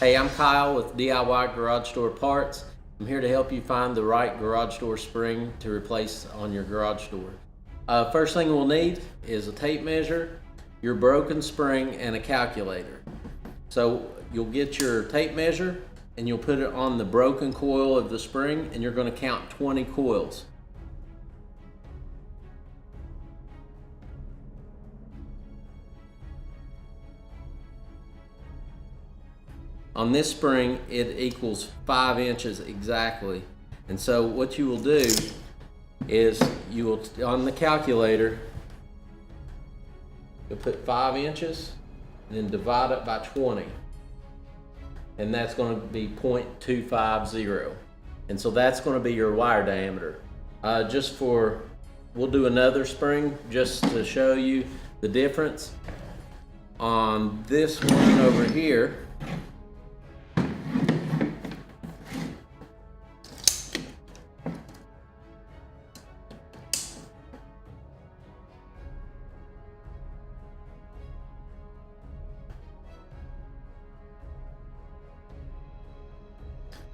Hey, I'm Kyle with DIY Garage Door Parts. I'm here to help you find the right garage door spring to replace on your garage door. First thing we'll need is a tape measure, your broken spring, and a calculator. So you'll get your tape measure and you'll put it on the broken coil of the spring, and you're going to count 20 coils. On this spring, it equals 5 inches exactly. And so what you will do is you will, on the calculator, you'll put 5 inches and then divide it by 20. And that's going to be 0.250. And so that's going to be your wire diameter. We'll do another spring just to show you the difference. On this one over here,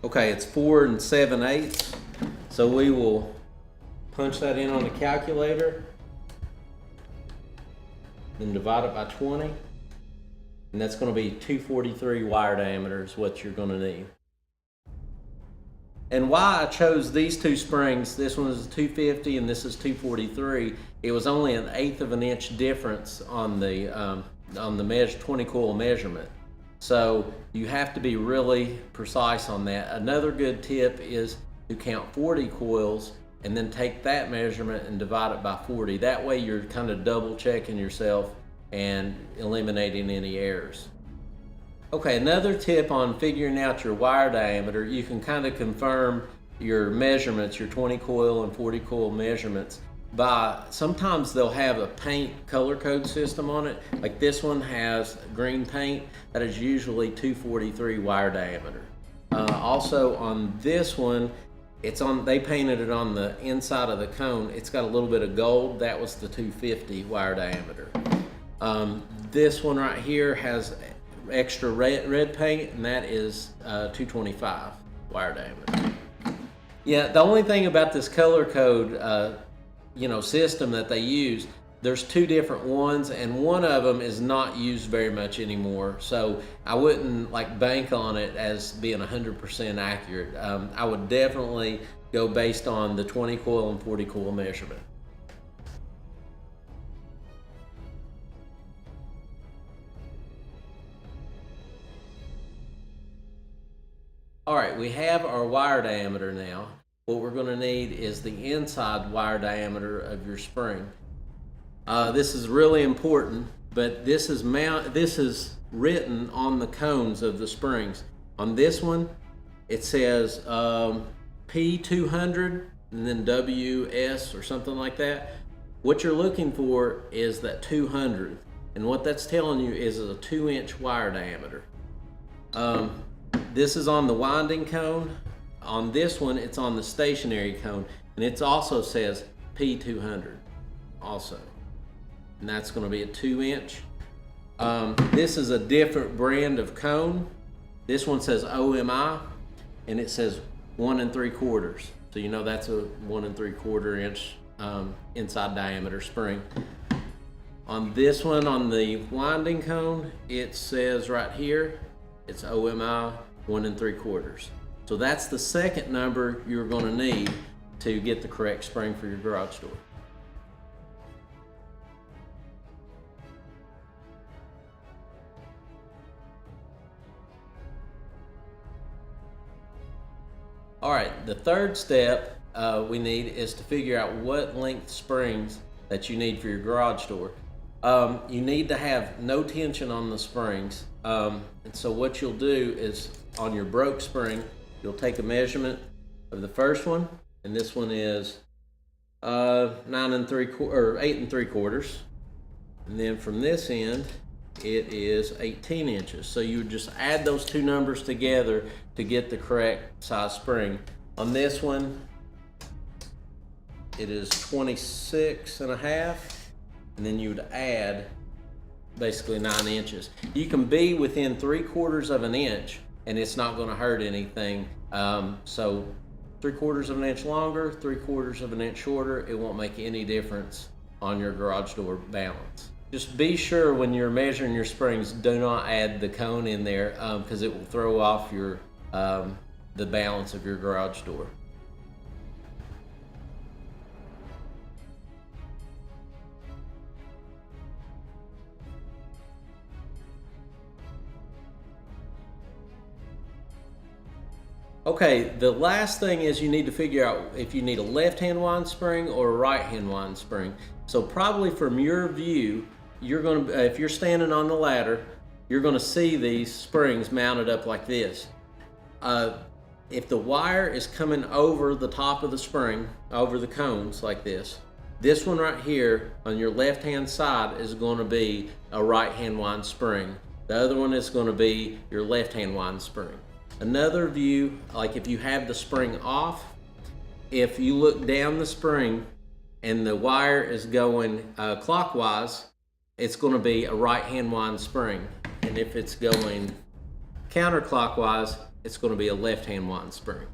okay, it's 4 7/8. So we will punch that in on the calculator, then divide it by 20, and that's going to be 243 wire diameter is what you're going to need. And why I chose these two springs, this one is 250 and this is 243, it was only 1/8 of an inch difference on the 20 coil measurement. So you have to be really precise on that. Another good tip is to count 40 coils and then take that measurement and divide it by 40. That way you're kind of double checking yourself and eliminating any errors. Okay, another tip on figuring out your wire diameter, you can kind of confirm your measurements, your 20 coil and 40 coil measurements by, sometimes they'll have a paint color code system on it. Like this one has green paint, that is usually 243 wire diameter. Also on this one, they painted it on the inside of the cone. It's got a little bit of gold, that was the 250 wire diameter. This one right here has extra red paint, and that is 225 wire diameter. Yeah, the only thing about this color code system that they use, there's two different ones, and one of them is not used very much anymore. So I wouldn't bank on it as being 100% accurate. I would definitely go based on the 20 coil and 40 coil measurement. All right, we have our wire diameter now. What we're going to need is the inside wire diameter of your spring. This is really important, but this is written on the cones of the springs. On this one, it says P200 and then WS or something like that. What you're looking for is that 200, and what that's telling you is a 2-inch wire diameter. This is on the winding cone. On this one, it's on the stationary cone, and it also says P200 also. And that's going to be a 2-inch. This is a different brand of cone. This one says OMI, and it says 1 3/4. So you know that's a 1 3/4 inch inside diameter spring. On this one, on the winding cone, it says right here, it's OMI 1 3/4. So that's the second number you're going to need to get the correct spring for your garage door. All right, the third step we need is to figure out what length springs that you need for your garage door. You need to have no tension on the springs. And so what you'll do is on your broke spring, you'll take a measurement of the first one, and this one is 8 3/4, and then from this end it is 18 inches. So you would just add those two numbers together to get the correct size spring. On this one, it is 26.5, and then you would add basically 9 inches. You can be within 3/4 of an inch and it's not going to hurt anything. So 3/4 of an inch longer, 3/4 of an inch shorter, it won't make any difference on your garage door balance. Just be sure when you're measuring your springs, do not add the cone in there because it will throw off your the balance of your garage door. Okay, the last thing is you need to figure out if you need a left-hand wind spring or a right-hand wind spring. So probably from your view, you're going to, if you're standing on the ladder, you're going to see these springs mounted up like this. If the wire is coming over the top of the spring, over the cones like this one right here on your left-hand side is going to be a right-hand wind spring. The other one is going to be your left-hand wind spring. Another view, like if you have the spring off, if you look down the spring and the wire is going clockwise, it's going to be a right-hand wind spring. And if it's going counterclockwise, it's going to be a left-hand wind spring.